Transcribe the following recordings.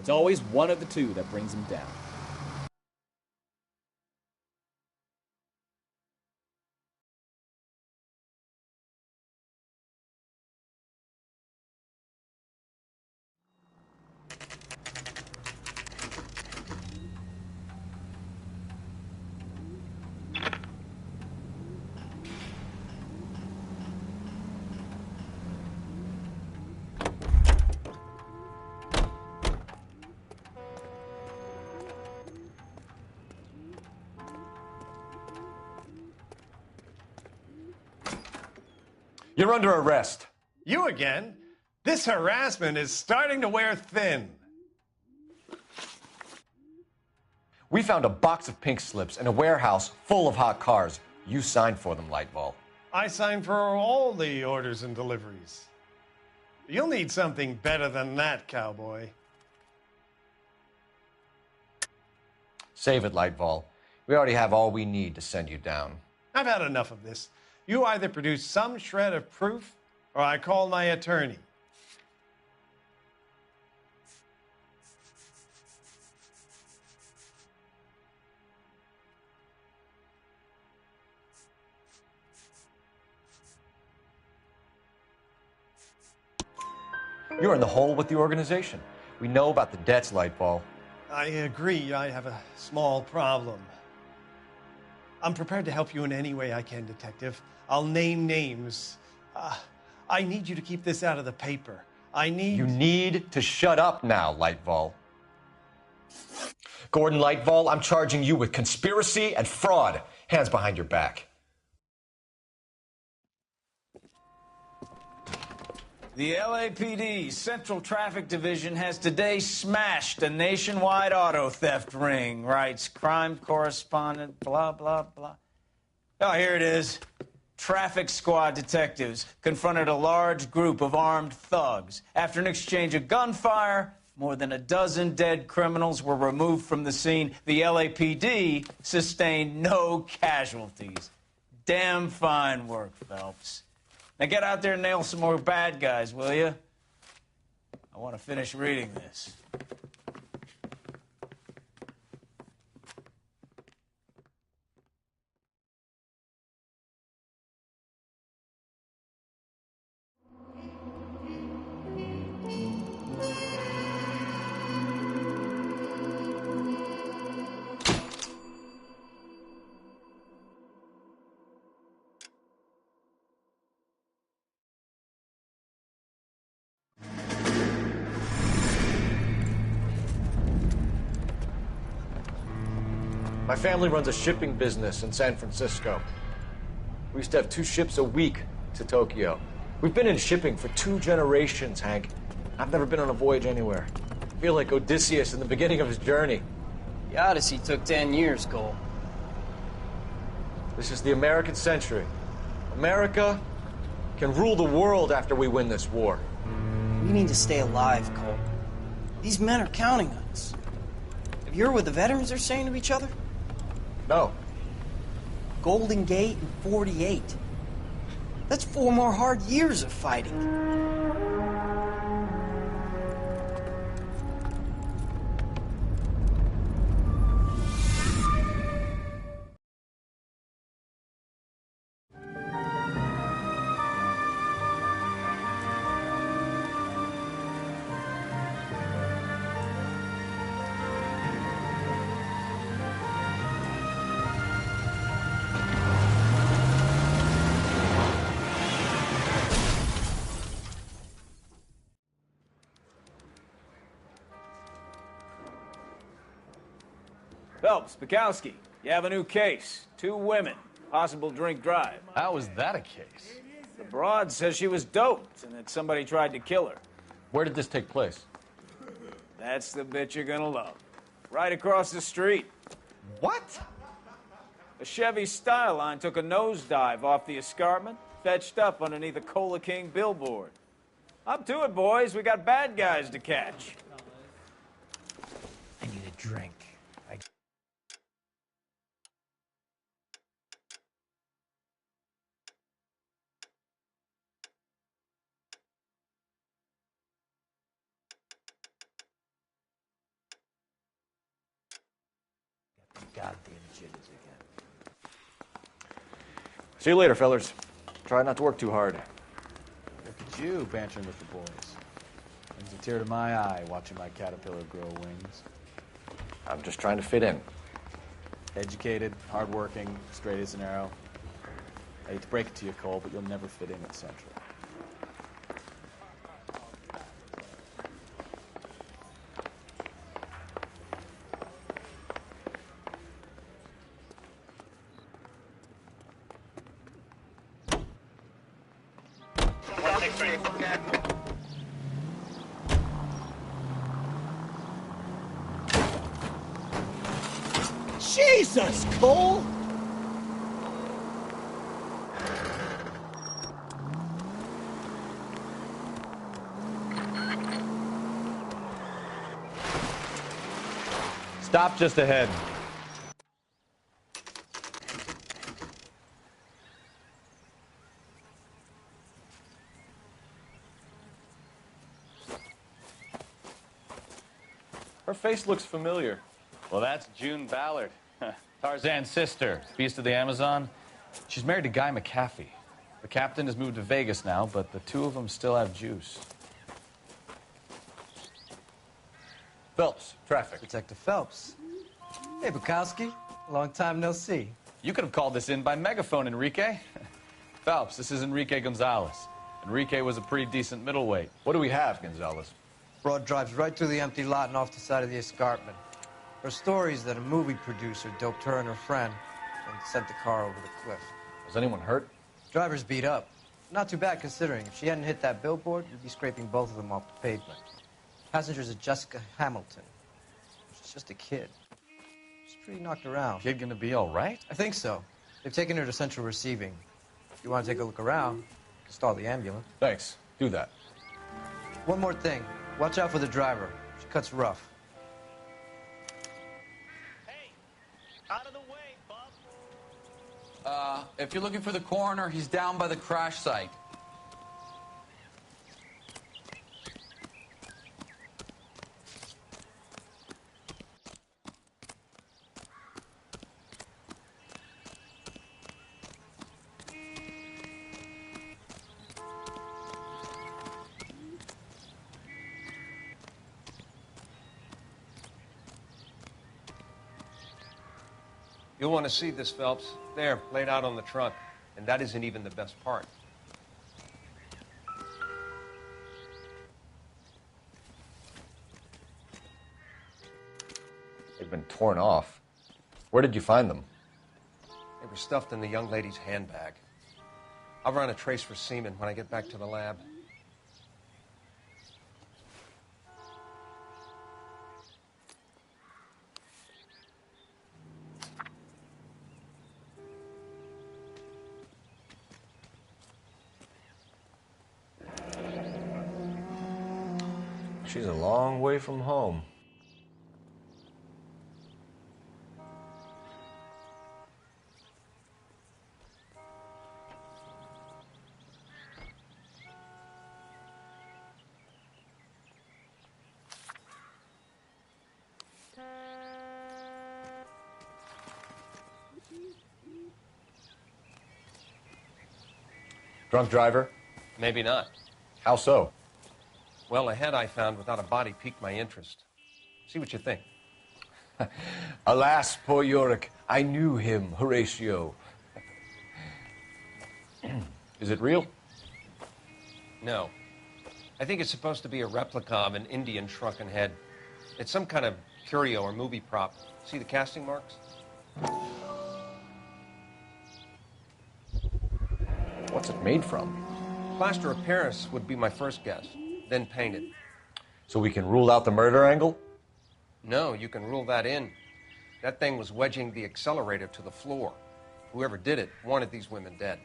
It's always one of the two that brings him down. You're under arrest. You again? This harassment is starting to wear thin. We found a box of pink slips in a warehouse full of hot cars. You signed for them, Lightball. I signed for all the orders and deliveries. You'll need something better than that, cowboy. Save it, Lightball. We already have all we need to send you down. I've had enough of this. You either produce some shred of proof, or I call my attorney. You're in the hole with the organization. We know about the debts, Lightball. I agree, I have a small problem. I'm prepared to help you in any way I can, Detective. I'll name names. I need you to keep this out of the paper. You need to shut up now, Lightball. Gordon Lightball, I'm charging you with conspiracy and fraud. Hands behind your back. The LAPD Central Traffic Division has today smashed a nationwide auto theft ring, writes crime correspondent, blah, blah, blah. Oh, here it is. Traffic squad detectives confronted a large group of armed thugs. After an exchange of gunfire, more than a dozen dead criminals were removed from the scene. The LAPD sustained no casualties. Damn fine work, Phelps. Now get out there and nail some more bad guys, will you? I want to finish reading this. My family runs a shipping business in San Francisco. We used to have 2 ships a week to Tokyo. We've been in shipping for 2 generations, Hank. I've never been on a voyage anywhere. I feel like Odysseus in the beginning of his journey. The Odyssey took 10 years, Cole. This is the American century. America can rule the world after we win this war. We need to stay alive, Cole. These men are counting on us. Have you heard what the veterans are saying to each other? No. Golden Gate and 48. That's 4 more hard years of fighting. Phelps, Bukowski, you have a new case. 2 women, possible drink drive. How is that a case? The broad says she was doped and that somebody tried to kill her. Where did this take place? That's the bit you're gonna love. Right across the street. What? A Chevy Styline took a nosedive off the escarpment, fetched up underneath a Cola King billboard. Up to it, boys. We got bad guys to catch. I need a drink. goddamn jitters again. See you later, fellers. Try not to work too hard. Look at you bantering with the boys. Brings a tear to my eye watching my caterpillar grow wings. I'm just trying to fit in. Educated, hardworking, straight as an arrow. I hate to break it to you, Cole, but you'll never fit in at Central. Jesus, Cole! Stop just ahead. Her face looks familiar. Well, that's June Ballard, Tarzan's sister, beast of the Amazon. She's married to Guy McAfee. The captain has moved to Vegas now, but the two of them still have juice. Phelps, traffic. Detective Phelps. Hey, Bukowski. Long time no see. You could have called this in by megaphone, Enrique. Phelps, this is Enrique Gonzalez. Enrique was a pretty decent middleweight. What do we have, Gonzalez? Broad drives right through the empty lot and off the side of the escarpment. Her story is that a movie producer doped her and her friend and sent the car over the cliff. Was anyone hurt? Driver's beat up. Not too bad considering. If she hadn't hit that billboard, you'd be scraping both of them off the pavement. Passenger's a Jessica Hamilton. She's just a kid. She's pretty knocked around. Kid gonna be all right? I think so. They've taken her to Central Receiving. If you want to take a look around, you can stall the ambulance. Thanks. Do that. One more thing. Watch out for the driver. She cuts rough. Hey, out of the way, Bob. If you're looking for the coroner, he's down by the crash site. You'll want to see this, Phelps. There, laid out on the trunk. And that isn't even the best part. They've been torn off. Where did you find them? They were stuffed in the young lady's handbag. I'll run a trace for semen when I get back to the lab. She's a long way from home. Drunk driver? Maybe not. How so? Well, a head I found without a body piqued my interest. See what you think. Alas, poor Yorick. I knew him, Horatio. Is it real? No. I think it's supposed to be a replica of an Indian shrunken head. It's some kind of curio or movie prop. See the casting marks? What's it made from? Plaster of Paris would be my first guess, then painted. So we can rule out the murder angle? No, you can rule that in. That thing was wedging the accelerator to the floor. Whoever did it wanted these women dead.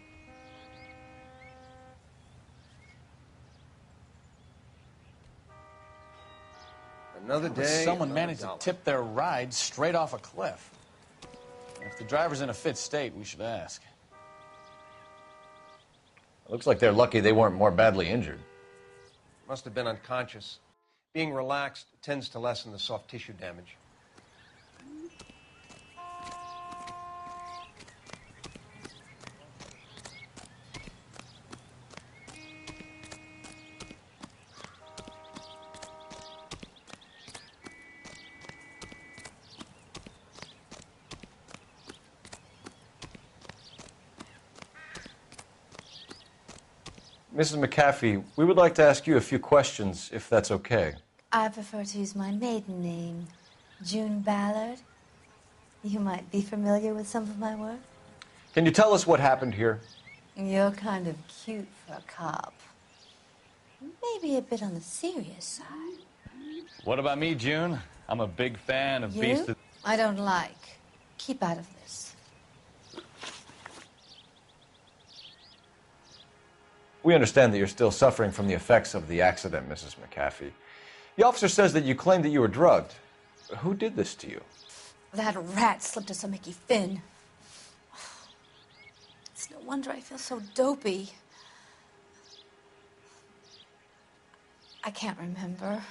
Another day. Someone another managed dollar. to tip their ride straight off a cliff. If the driver's in a fit state, we should ask. It looks like they're lucky they weren't more badly injured. Must have been unconscious. Being relaxed tends to lessen the soft tissue damage. Mrs. McAfee, we would like to ask you a few questions, if that's okay. I prefer to use my maiden name, June Ballard. You might be familiar with some of my work. Can you tell us what happened here? You're kind of cute for a cop. Maybe a bit on the serious side. What about me, June? I'm a big fan of Beast You? of... I don't like. Keep out of this. We understand that you're still suffering from the effects of the accident, Mrs. McAfee. The officer says that you claimed that you were drugged. Who did this to you? That rat slipped us a Mickey Finn. It's no wonder I feel so dopey. I can't remember.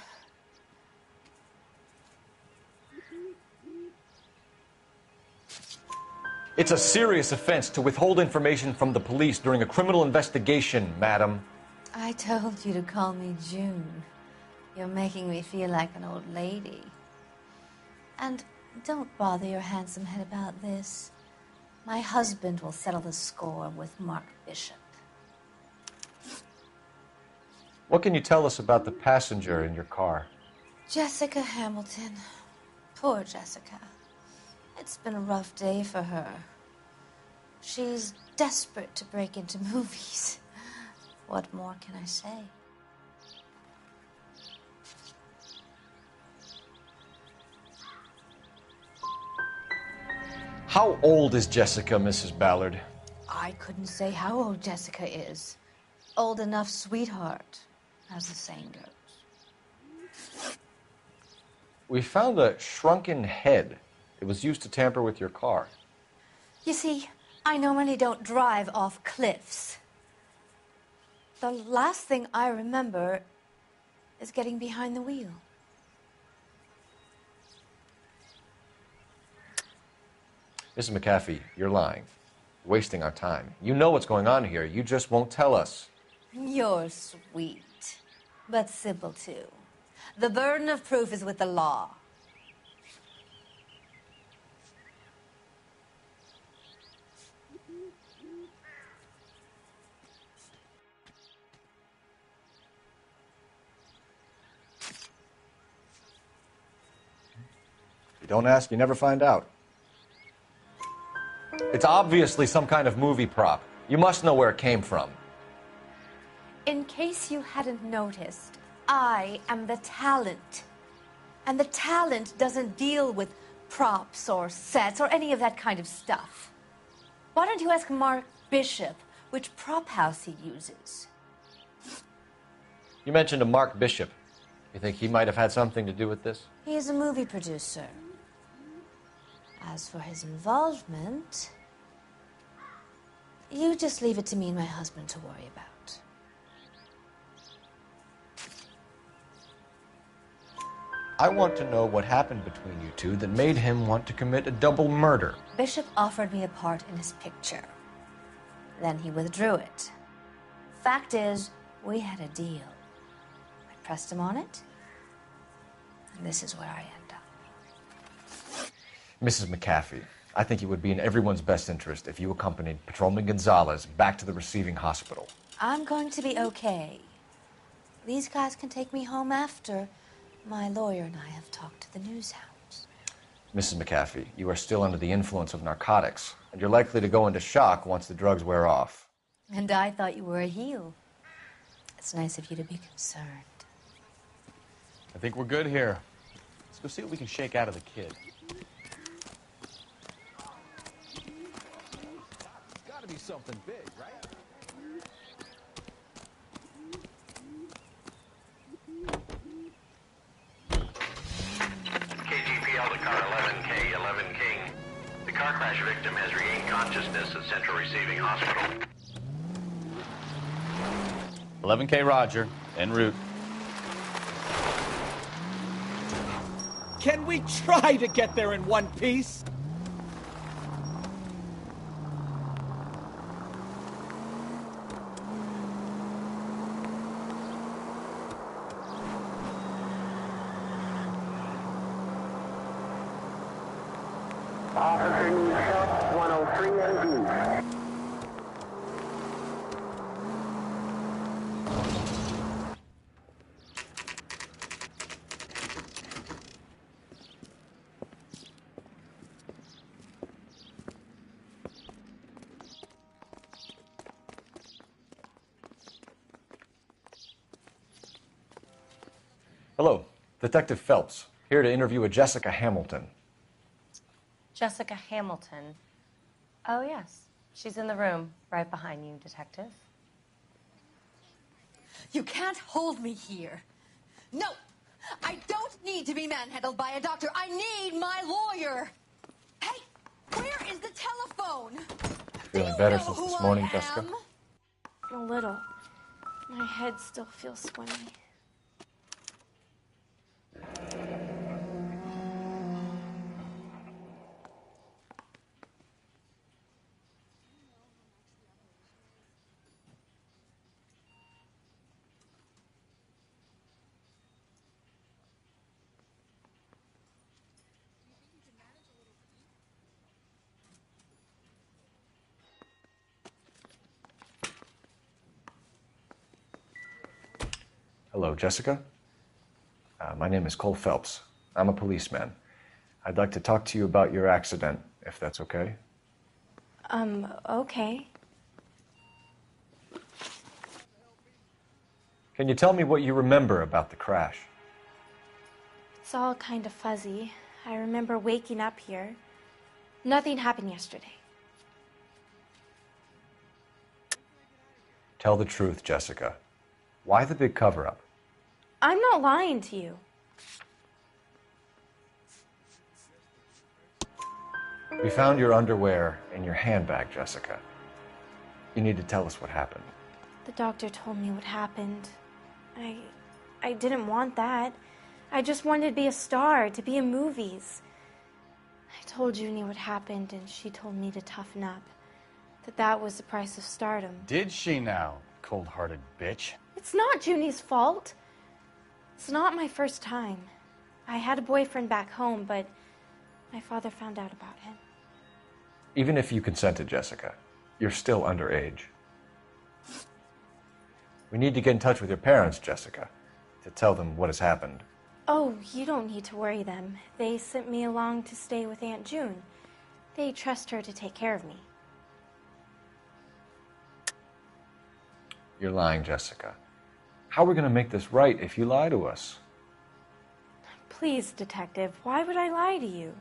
It's a serious offense to withhold information from the police during a criminal investigation, madam. I told you to call me June. You're making me feel like an old lady. And don't bother your handsome head about this. My husband will settle the score with Mark Bishop. What can you tell us about the passenger in your car? Jessica Hamilton. Poor Jessica. It's been a rough day for her. She's desperate to break into movies. What more can I say? How old is Jessica, Mrs. Ballard? I couldn't say how old Jessica is. Old enough, sweetheart, as the saying goes. We found a shrunken head. It was used to tamper with your car. You see, I normally don't drive off cliffs. The last thing I remember is getting behind the wheel. Mrs. McAfee, you're lying. You're wasting our time. You know what's going on here. You just won't tell us. You're sweet, but simple too. The burden of proof is with the law. You don't ask, you never find out. It's obviously some kind of movie prop. You must know where it came from. In case you hadn't noticed, I am the talent. And the talent doesn't deal with props or sets or any of that kind of stuff. Why don't you ask Mark Bishop which prop house he uses? You mentioned a Mark Bishop. You think he might have had something to do with this? He is a movie producer. As for his involvement, you just leave it to me and my husband to worry about. I want to know what happened between you two that made him want to commit a double murder. Bishop offered me a part in his picture. Then he withdrew it. Fact is, we had a deal. I pressed him on it, and this is where I end up. Mrs. McAfee, I think it would be in everyone's best interest if you accompanied Patrolman Gonzalez back to the receiving hospital. I'm going to be okay. These guys can take me home after my lawyer and I have talked to the news hounds. Mrs. McAfee, you are still under the influence of narcotics, and you're likely to go into shock once the drugs wear off. And I thought you were a heel. It's nice of you to be concerned. I think we're good here. Let's go see what we can shake out of the kid. Gotta be something big, right? KGPL to car 11K, 11 King. The car crash victim has regained consciousness at Central Receiving Hospital. 11K Roger, en route. Can we try to get there in one piece? Officer News Shop 103 AD. Hello, Detective Phelps, here to interview a Jessica Hamilton. Jessica Hamilton. Oh, yes. She's in the room right behind you, Detective. You can't hold me here. No, I don't need to be manhandled by a doctor. I need my lawyer. Hey, where is the telephone? Feeling better since this morning, Jessica? A little. My head still feels swimmy. Hello, Jessica. My name is Cole Phelps. I'm a policeman. I'd like to talk to you about your accident, if that's okay. Okay. Can you tell me what you remember about the crash? It's all kind of fuzzy. I remember waking up here. Nothing happened yesterday. Tell the truth, Jessica. Why the big cover-up? I'm not lying to you. We found your underwear in your handbag, Jessica. You need to tell us what happened. The doctor told me what happened. I didn't want that. I just wanted to be a star, to be in movies. I told Junie what happened, and she told me to toughen up. That was the price of stardom. Did she now, cold-hearted bitch? It's not Junie's fault. It's not my first time. I had a boyfriend back home, but my father found out about him. Even if you consented, Jessica, you're still underage. We need to get in touch with your parents, Jessica, to tell them what has happened. Oh, you don't need to worry them. They sent me along to stay with Aunt June. They trust her to take care of me. You're lying, Jessica. How are we going to make this right if you lie to us? Please, Detective, why would I lie to you?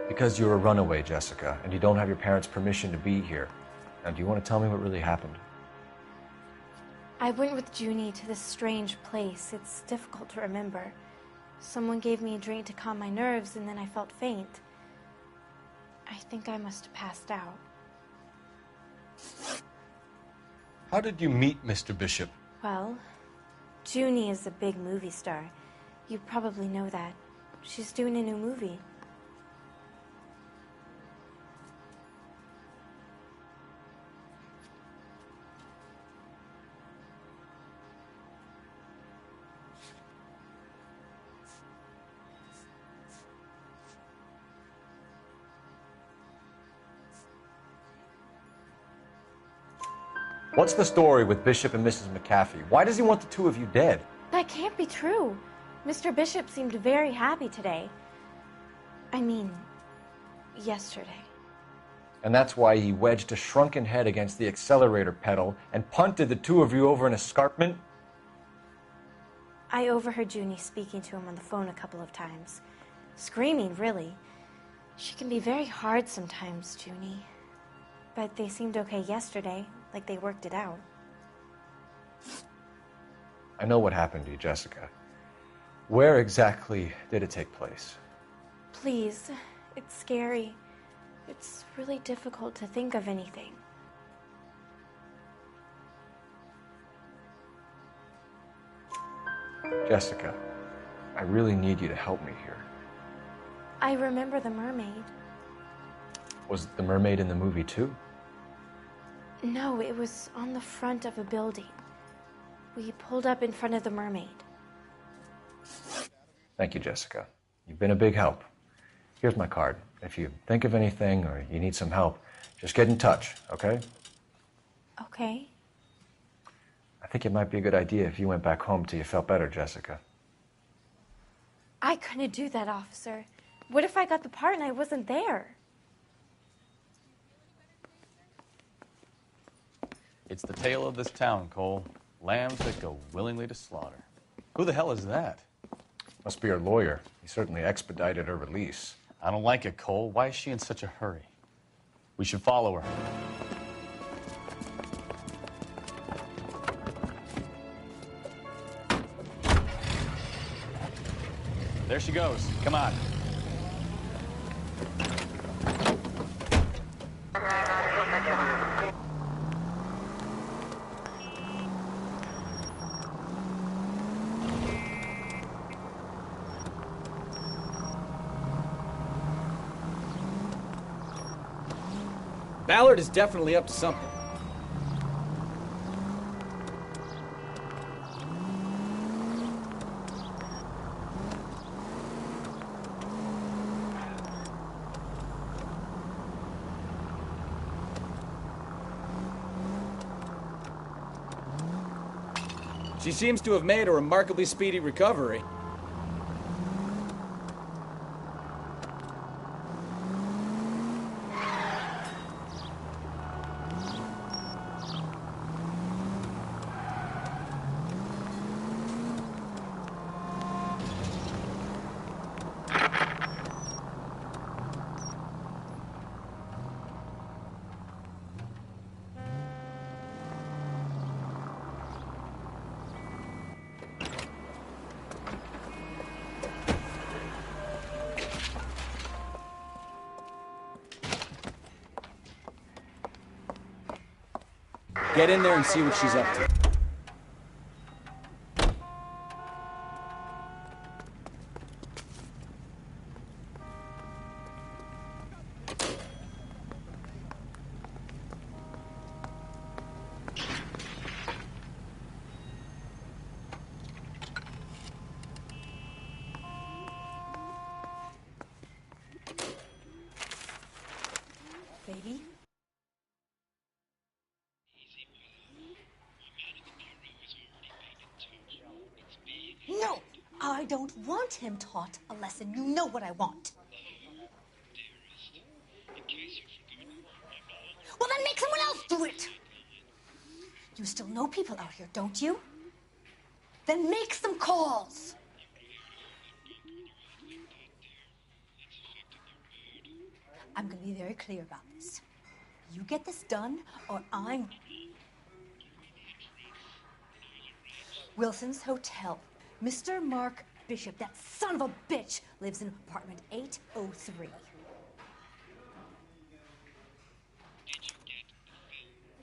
Because you're a runaway, Jessica, and you don't have your parents' permission to be here. Now, do you want to tell me what really happened? I went with Junie to this strange place. It's difficult to remember. Someone gave me a drink to calm my nerves, and then I felt faint. I think I must have passed out. How did you meet Mr. Bishop? Well, Junie is a big movie star. You probably know that. She's doing a new movie. What's the story with Bishop and Mrs. McAfee? Why does he want the two of you dead? That can't be true. Mr. Bishop seemed very happy today. I mean, yesterday. And that's why he wedged a shrunken head against the accelerator pedal and punted the two of you over an escarpment? I overheard Junie speaking to him on the phone a couple of times. Screaming, really. She can be very hard sometimes, Junie. But they seemed okay yesterday, like they worked it out. I know what happened to you, Jessica. Where exactly did it take place? Please, it's scary. It's really difficult to think of anything. Jessica, I really need you to help me here. I remember the mermaid. Was the mermaid in the movie too? No, it was on the front of a building. We pulled up in front of the mermaid. Thank you, Jessica. You've been a big help. Here's my card. If you think of anything or you need some help, just get in touch, okay? Okay. I think it might be a good idea if you went back home till you felt better, Jessica. I couldn't do that, officer. What if I got the part and I wasn't there? It's the tale of this town, Cole. Lambs that go willingly to slaughter. Who the hell is that? Must be her lawyer. He certainly expedited her release. I don't like it, Cole. Why is she in such a hurry? We should follow her. There she goes. Come on. Ballard is definitely up to something. She seems to have made a remarkably speedy recovery. Get in there and see what she's up to. Baby? No, I don't want him taught a lesson. You know what I want. Well, then make someone else do it. You still know people out here, don't you? Then make some calls. I'm going to be very clear about this. You get this done, or I'm... Wilson's Hotel. Mr. Mark Bishop, that son of a bitch, lives in apartment 803.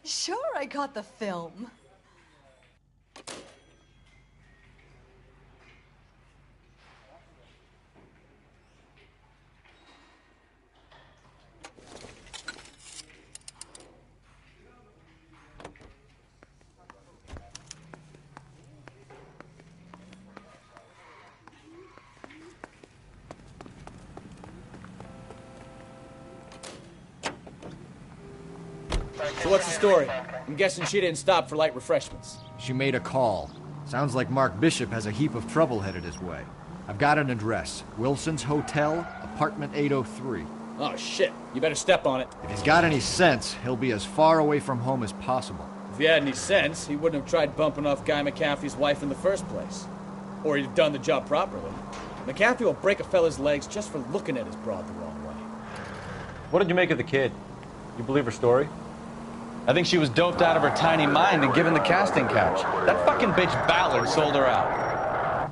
Sure, I got the film. So what's the story? I'm guessing she didn't stop for light refreshments. She made a call. Sounds like Mark Bishop has a heap of trouble headed his way. I've got an address. Wilson's Hotel, apartment 803. Oh, shit. You better step on it. If he's got any sense, he'll be as far away from home as possible. If he had any sense, he wouldn't have tried bumping off Guy McCaffrey's wife in the first place. Or he'd have done the job properly. McCaffrey will break a fella's legs just for looking at his broad the wrong way. What did you make of the kid? You believe her story? I think she was doped out of her tiny mind and given the casting couch. That fucking bitch Ballard sold her out.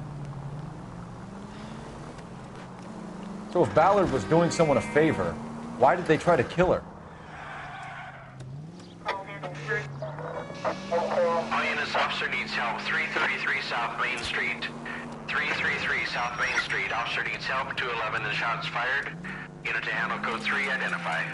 So if Ballard was doing someone a favor, why did they try to kill her? All units, officer needs help. 333 South Main Street. 333 South Main Street. Officer needs help. 211 and shots fired. Unit to handle code 3, identify.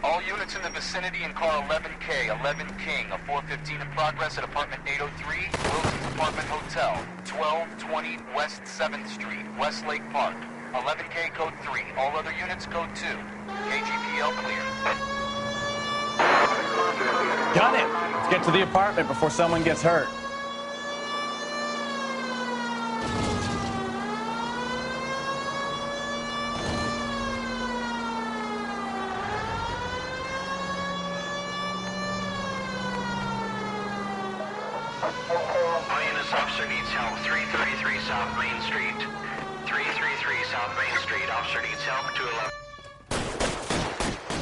All units in the vicinity in car 11K, 11 King, a 415 in progress at apartment 803, Wilson's Apartment Hotel, 1220 West 7th Street, Westlake Park. 11K code 3, all other units code 2. KGPL clear. Done it! Let's get to the apartment before someone gets hurt. All units, officer needs help. 333 South Main Street. 333 South Main Street. Officer needs help. 211.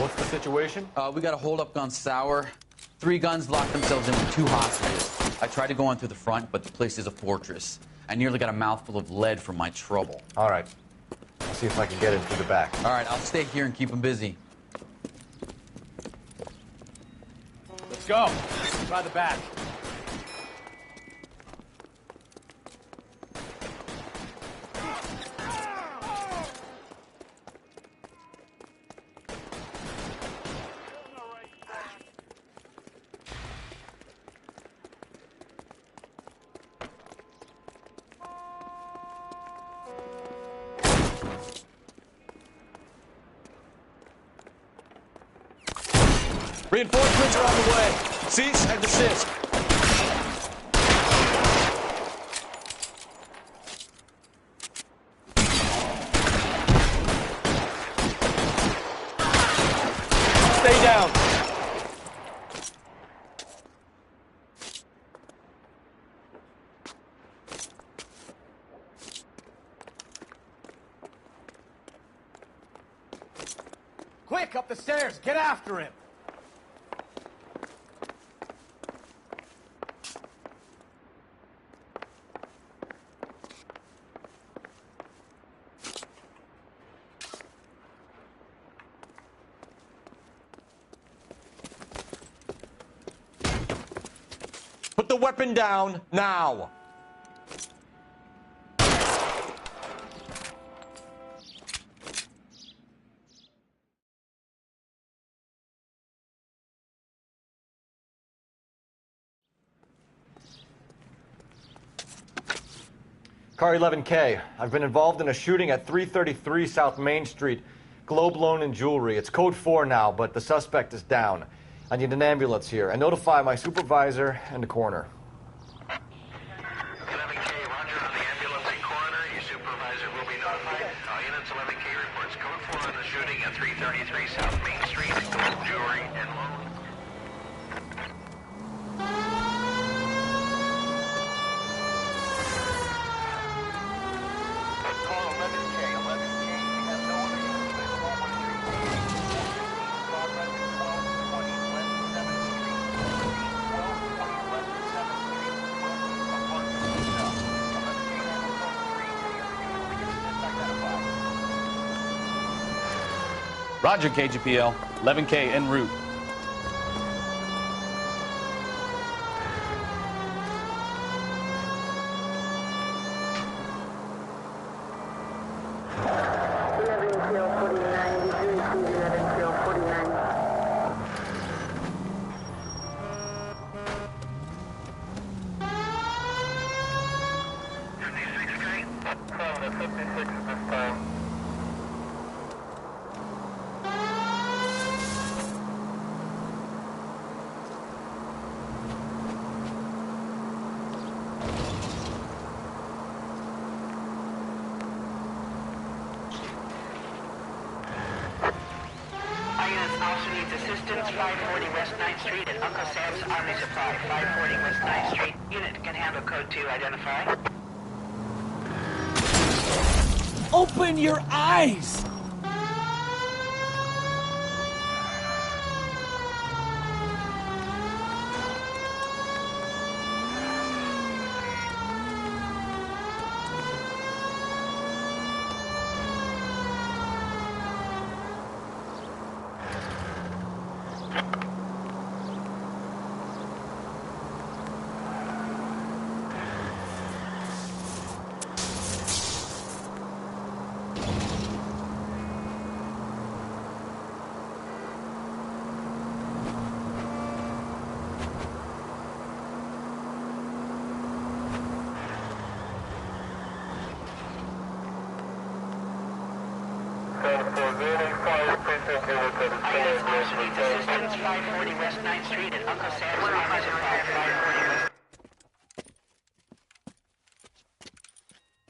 What's the situation? We got a hold-up gone sour. 3 guns locked themselves in with 2 hostages. I tried to go in through the front, but the place is a fortress. I nearly got a mouthful of lead from my trouble. All right. I'll see if I can get in through the back. All right, I'll stay here and keep them busy. Let's go. Try the back. Reinforcements are on the way. Cease and desist. Stay down. Quick, up the stairs. Get after him. Put the weapon down now. Car 11K. I've been involved in a shooting at 333 South Main Street. Globe Loan and Jewelry. It's code 4 now, but the suspect is down. I need an ambulance here. And notify my supervisor and the coroner. 11K, roger on the ambulance and coroner. Your supervisor will be notified. All units, 11K reports code 4 on the shooting at 333 South Main Street. Globe Jewelry and Loan. Call 11K. 11K, we have no other units available on progress at 1220 West 7th Street. 1220 West 7th Street. Apartment Hotel. 11K handle code 3. Any other units we can assist identified. Roger, KGPL. 11K en route. Officer needs assistance, 540 West 9th Street at Uncle Sam's Army Supply. 540 West 9th Street. Unit can handle code 2, identify. Open your eyes! INS officer needs assistance, 540 West 9th Street at Uncle Sam's Army Supply. 540 West.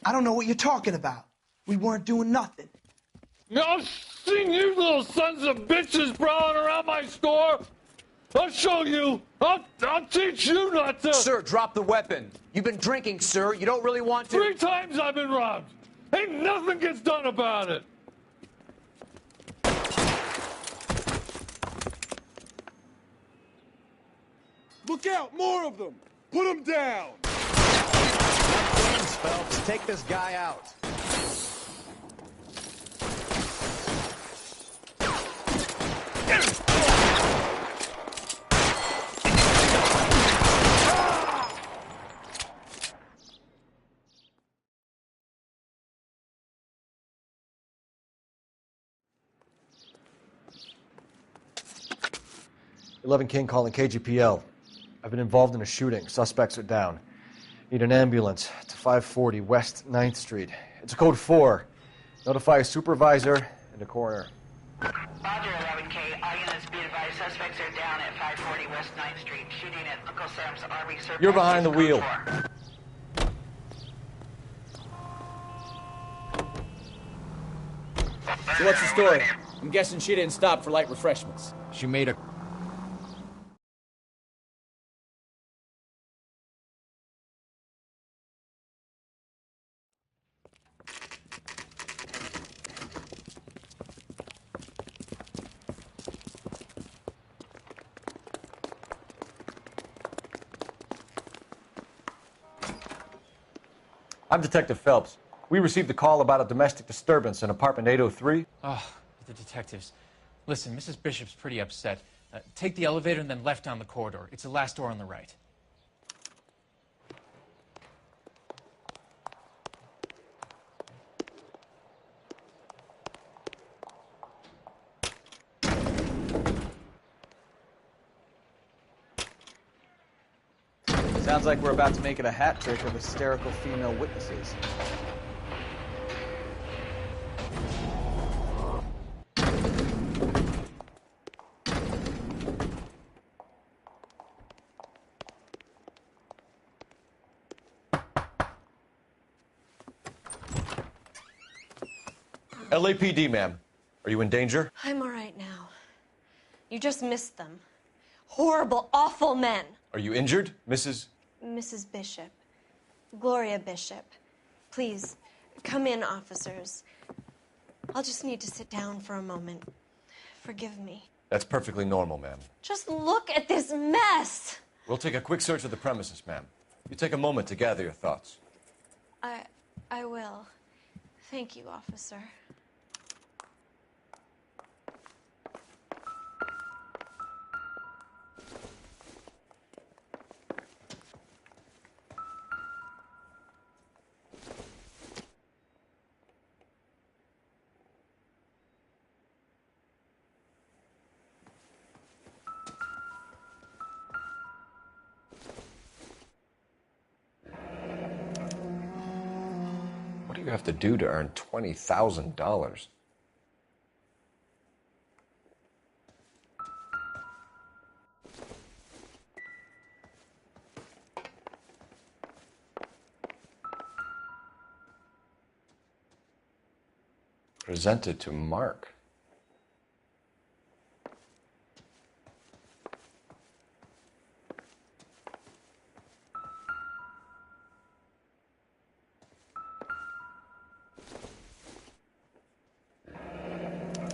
I don't know what you're talking about. We weren't doing nothing. I've seen you little sons of bitches prowling around my store. I'll show you. I'll teach you not to. Sir, drop the weapon. You've been drinking, sir. You don't really want to. 3 times I've been robbed. Ain't nothing gets done about it. Look out, more of them. Put them down. James Phelps, take this guy out. King calling KGPL. I've been involved in a shooting. Suspects are down. Need an ambulance to 540 West 9th Street. It's a code 4. Notify a supervisor and a coroner. Roger, 11K. All units be advised. Suspects are down at 540 West 9th Street. Shooting at Uncle Sam's RV Surplus. You're behind the wheel. So what's the story? I'm guessing she didn't stop for light refreshments. She made a... I'm Detective Phelps. We received a call about a domestic disturbance in apartment 803. Oh, the detectives. Listen, Mrs. Bishop's pretty upset. Take the elevator and then left down the corridor. It's the last door on the right. Sounds like we're about to make it a hat trick of hysterical female witnesses. LAPD, ma'am. Are you in danger? I'm all right now. You just missed them. Horrible, awful men. Are you injured, Mrs.? Mrs. Bishop. Gloria Bishop. Please, come in, officers. I'll just need to sit down for a moment. Forgive me. That's perfectly normal, ma'am. Just look at this mess. We'll take a quick search of the premises, ma'am. You take a moment to gather your thoughts. I will. Thank you, officer. What do you have to do to earn $20,000? Presented to Mark.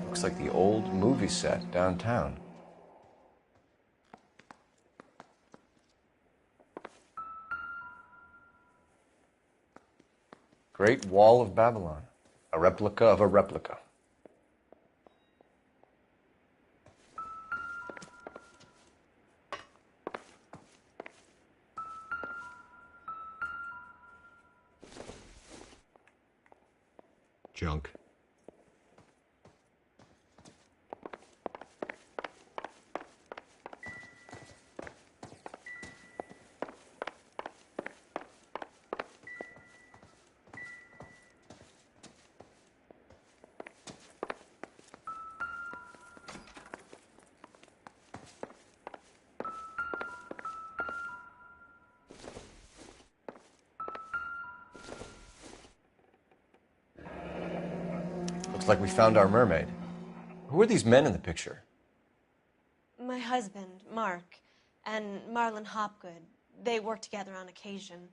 Looks like the old movie set downtown. Great Wall of Babylon. A replica of a replica. Junk. Looks like we found our mermaid. Who are these men in the picture? My husband, Mark. And Marlon Hopgood. They work together on occasion.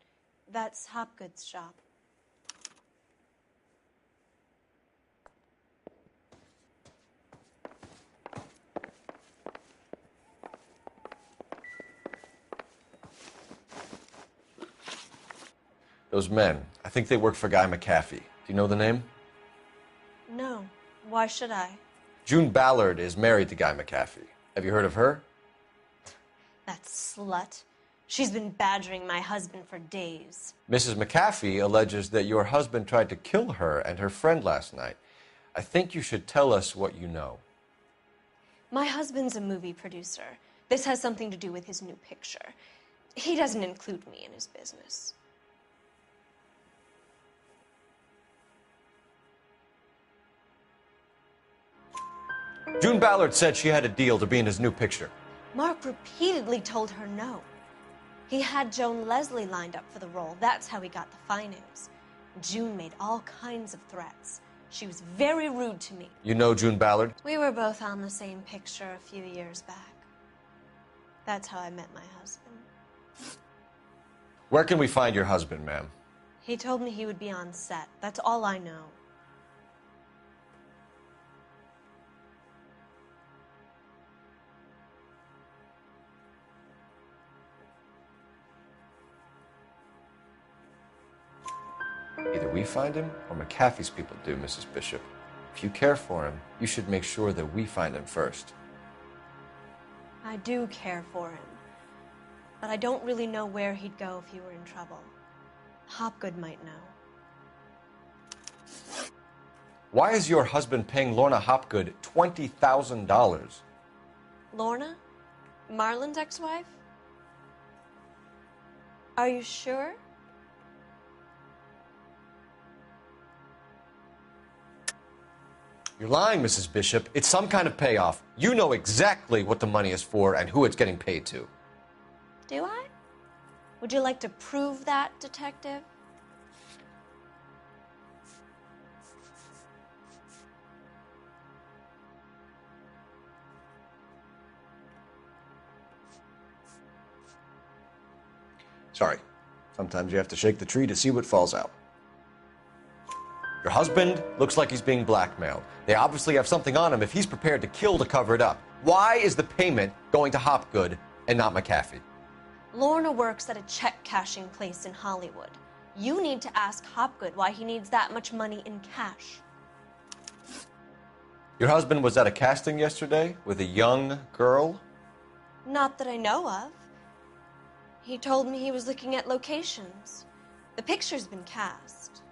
That's Hopgood's shop. Those men, I think they work for Guy McAfee. Do you know the name? No. Why should I? June Ballard is married to Guy McAfee. Have you heard of her? That slut. She's been badgering my husband for days. Mrs. McAfee alleges that your husband tried to kill her and her friend last night. I think you should tell us what you know. My husband's a movie producer. This has something to do with his new picture. He doesn't include me in his business. June Ballard said she had a deal to be in his new picture. Mark repeatedly told her no. He had Joan Leslie lined up for the role. That's how he got the finance. June made all kinds of threats. She was very rude to me. You know June Ballard? We were both on the same picture a few years back. That's how I met my husband. Where can we find your husband, ma'am? He told me he would be on set. That's all I know. Either we find him or McAfee's people do, Mrs. Bishop. If you care for him, you should make sure that we find him first. I do care for him. But I don't really know where he'd go if he were in trouble. Hopgood might know. Why is your husband paying Lorna Hopgood $20,000? Lorna? Marlon's ex-wife? Are you sure? You're lying, Mrs. Bishop. It's some kind of payoff. You know exactly what the money is for and who it's getting paid to. Do I? Would you like to prove that, Detective? Sorry. Sometimes you have to shake the tree to see what falls out. Your husband looks like he's being blackmailed. They obviously have something on him if he's prepared to kill to cover it up. Why is the payment going to Hopgood and not McAfee? Lorna works at a check-cashing place in Hollywood. You need to ask Hopgood why he needs that much money in cash. Your husband was at a casting yesterday with a young girl? Not that I know of. He told me he was looking at locations. The picture's been cast.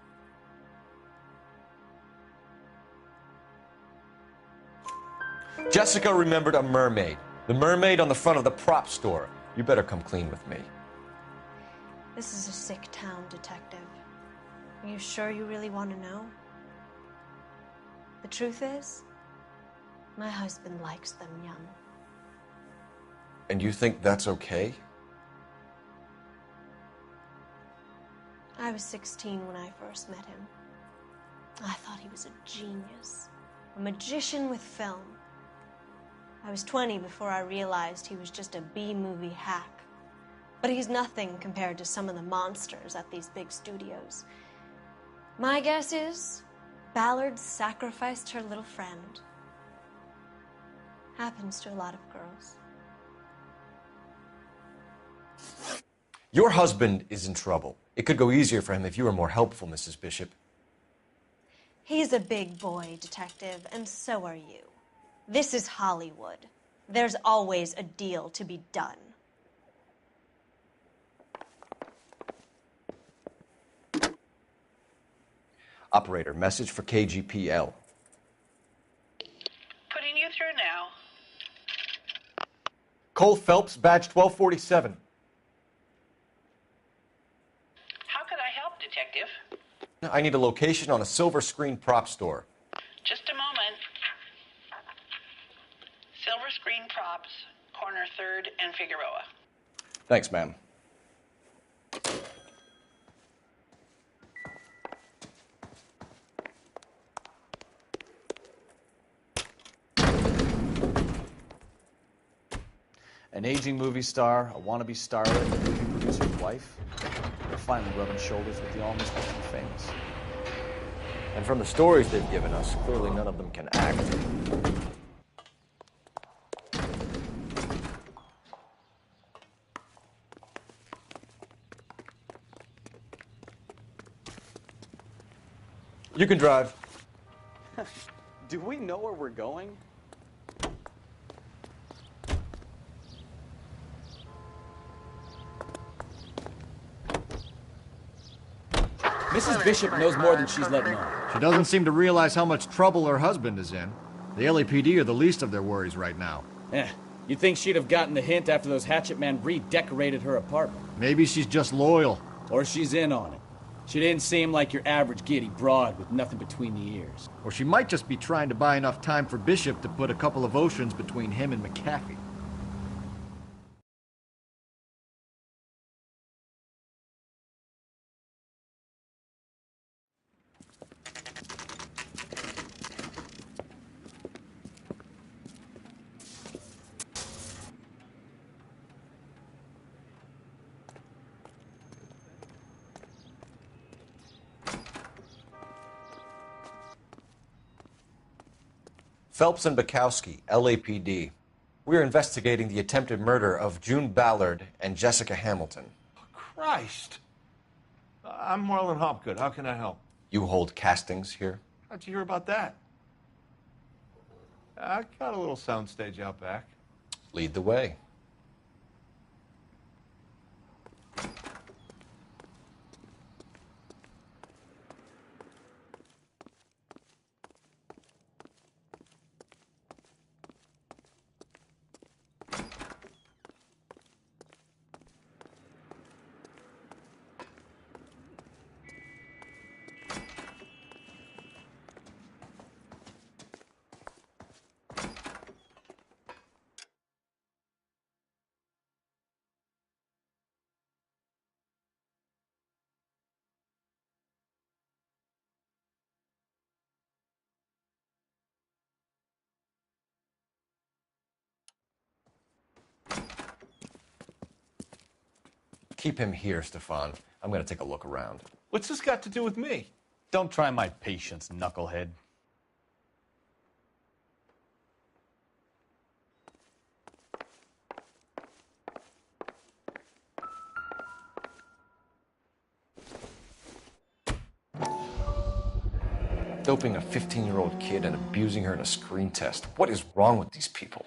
Jessica remembered a mermaid. The mermaid on the front of the prop store. You better come clean with me. This is a sick town, Detective. Are you sure you really want to know? The truth is, my husband likes them young. And you think that's okay? I was 16 when I first met him. I thought he was a genius, a magician with film. I was 20 before I realized he was just a B-movie hack. But he's nothing compared to some of the monsters at these big studios. My guess is Ballard sacrificed her little friend. Happens to a lot of girls. Your husband is in trouble. It could go easier for him if you were more helpful, Mrs. Bishop. He's a big boy, Detective, and so are you. This is Hollywood. There's always a deal to be done. Operator, message for KGPL. Putting you through now. Cole Phelps, badge 1247. How could I help, Detective? I need a location on a silver screen prop store. Just a moment. Silver Screen Props, corner 3rd and Figueroa. Thanks, ma'am. An aging movie star, a wannabe starlet, a movie producer's wife. They're finally rubbing shoulders with the almost famous. And from the stories they've given us, clearly none of them can act. You can drive. Do we know where we're going? Mrs. Bishop knows more than she's letting on. She doesn't seem to realize how much trouble her husband is in. The LAPD are the least of their worries right now. You'd think she'd have gotten the hint after those hatchet men redecorated her apartment. Maybe she's just loyal. Or she's in on it. She didn't seem like your average giddy broad with nothing between the ears. Or she might just be trying to buy enough time for Bishop to put a couple of oceans between him and McAfee. Phelps and Bukowski, LAPD. We're investigating the attempted murder of June Ballard and Jessica Hamilton. Christ. I'm Marlon Hopgood. How can I help? You hold castings here? How'd you hear about that? I got a little soundstage out back. Lead the way. Keep him here, Stefan. I'm going to take a look around. What's this got to do with me? Don't try my patience, knucklehead. Doping a 15-year-old kid and abusing her in a screen test. What is wrong with these people?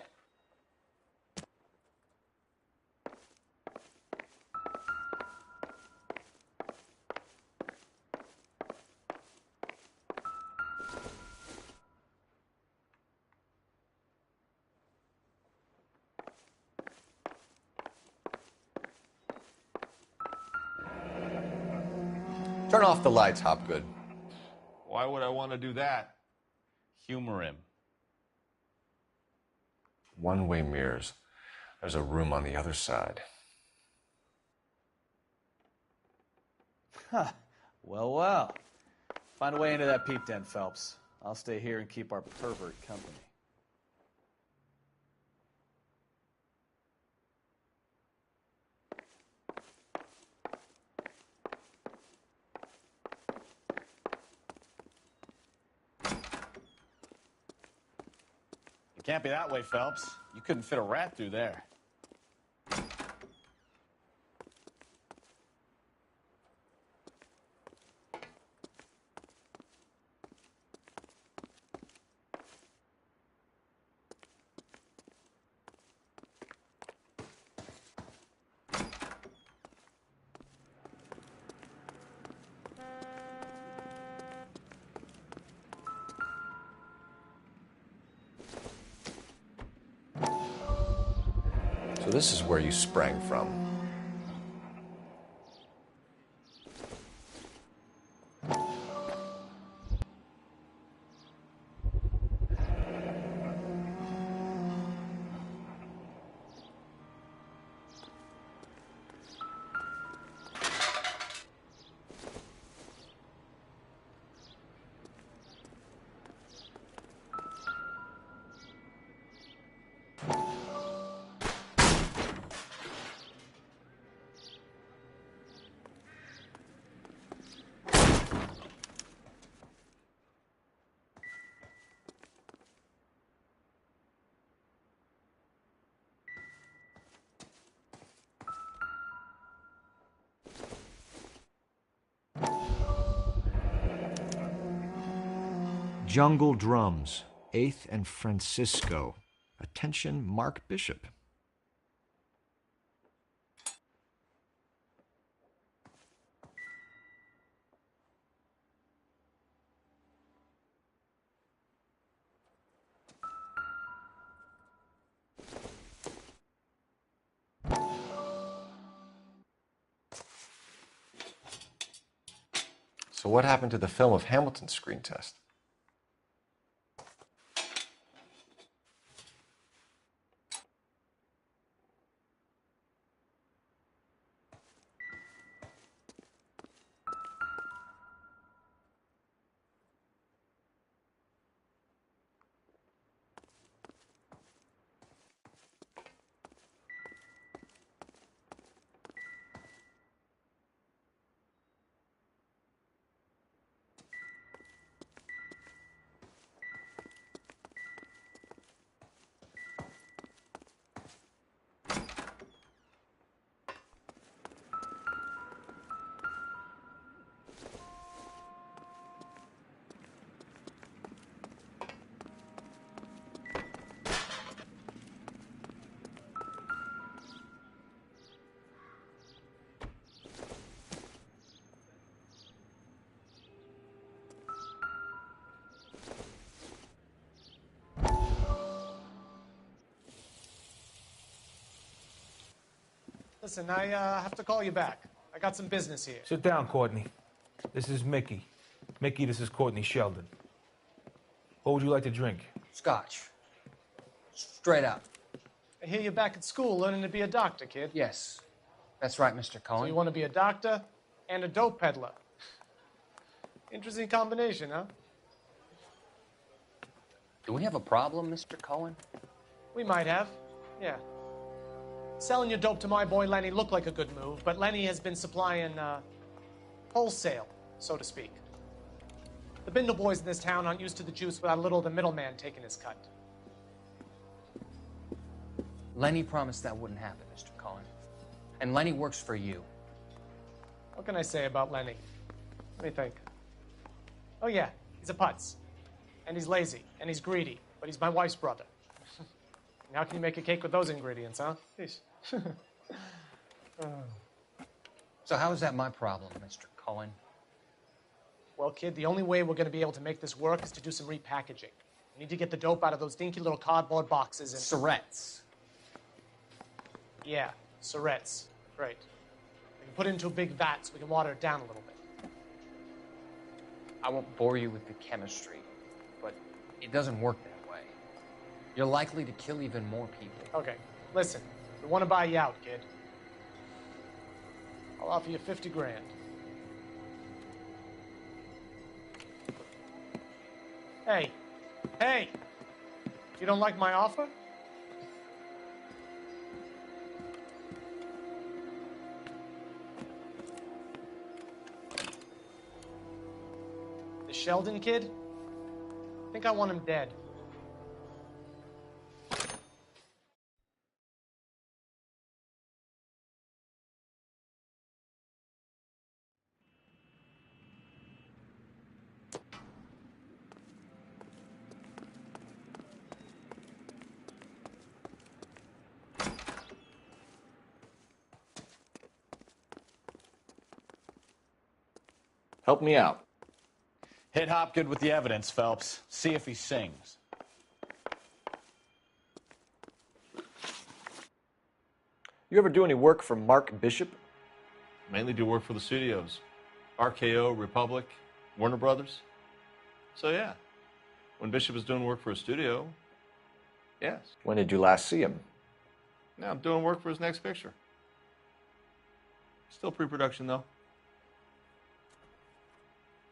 Turn off the lights, Hopgood. Why would I want to do that? Humor him. One-way mirrors. There's a room on the other side. Huh. Well. Find a way into that peep den, Phelps. I'll stay here and keep our pervert company. It can't be that way, Phelps. You couldn't fit a rat through there. So this is where you sprang from. Jungle Drums, 8th and Francisco. Attention, Mark Bishop. So what happened to the film of Hamilton's screen test? Listen, I have to call you back. I got some business here. Sit down, Courtney. This is Mickey. Mickey, this is Courtney Sheldon. What would you like to drink? Scotch. Straight up. I hear you're back at school learning to be a doctor, kid. Yes. That's right, Mr. Cohen. So you want to be a doctor and a dope peddler. Interesting combination, huh? Do we have a problem, Mr. Cohen? We might have, yeah. Selling your dope to my boy Lenny looked like a good move, but Lenny has been supplying wholesale, so to speak. The Bindle boys in this town aren't used to the juice without a little of the middleman taking his cut. Lenny promised that wouldn't happen, Mr. Cohen. And Lenny works for you. What can I say about Lenny? Let me think. Oh yeah, he's a putz. And he's lazy, and he's greedy, but he's my wife's brother. And how can you make a cake with those ingredients, huh? Jeez. So how is that my problem, Mr. Cohen? Well, kid, the only way we're going to be able to make this work is to do some repackaging. We need to get the dope out of those dinky little cardboard boxes and... Surrettes. Yeah, surrettes. Right. We can put it into a big vat so we can water it down a little bit. I won't bore you with the chemistry, but it doesn't work that way. You're likely to kill even more people. Okay, listen. We want to buy you out, kid. I'll offer you 50 grand. Hey, hey! You don't like my offer? The Sheldon kid? I think I want him dead. Help me out. Hit Hopgood with the evidence, Phelps. See if he sings. You ever do any work for Mark Bishop? Mainly do work for the studios. RKO, Republic, Warner Brothers. So yeah, when Bishop is doing work for a studio, yes. When did you last see him? Now I'm doing work for his next picture. Still pre-production though.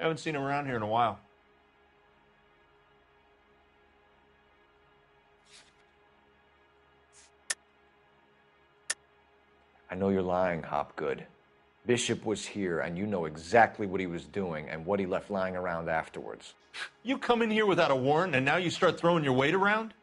Haven't seen him around here in a while. I know you're lying, Hopgood. Bishop was here, and you know exactly what he was doing and what he left lying around afterwards. You come in here without a warrant, and now you start throwing your weight around?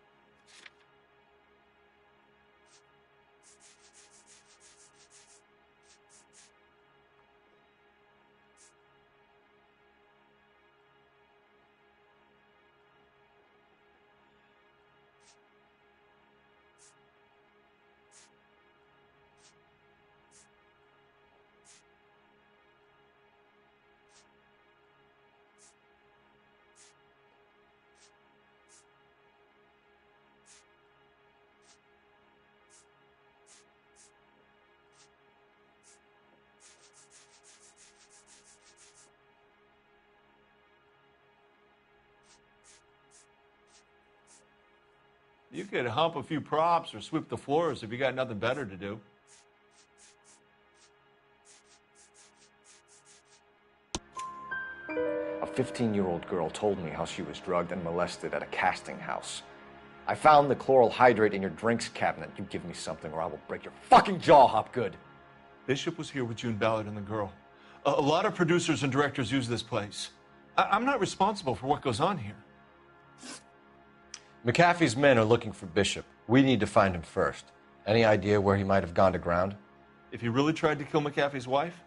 You could hump a few props or sweep the floors if you got nothing better to do. A 15-year-old girl told me how she was drugged and molested at a casting house. I found the chloral hydrate in your drinks cabinet. You give me something or I will break your fucking jaw, Hopgood. Bishop was here with June Ballard and the girl. A lot of producers and directors use this place. I'm not responsible for what goes on here. McAfee's men are looking for Bishop. We need to find him first. Any idea where he might have gone to ground? If he really tried to kill McAfee's wife,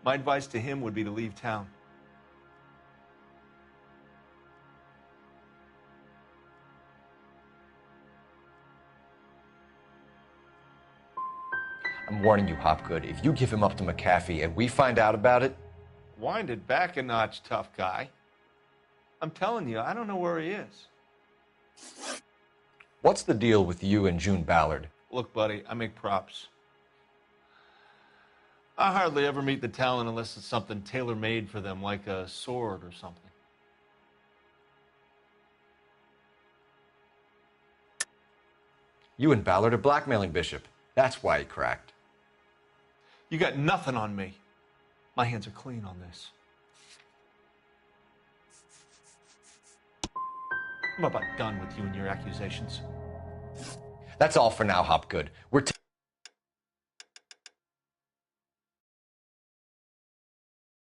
my advice to him would be to leave town. I'm warning you, Hopgood. If you give him up to McAfee and we find out about it... Wind it back a notch, tough guy. I'm telling you, I don't know where he is. What's the deal with you and June Ballard? Look, buddy, I make props. I hardly ever meet the talent unless it's something tailor-made for them, like a sword or something. You and Ballard are blackmailing Bishop. That's why he cracked. You got nothing on me. My hands are clean on this. I'm about done with you and your accusations. That's all for now, Hopgood. We're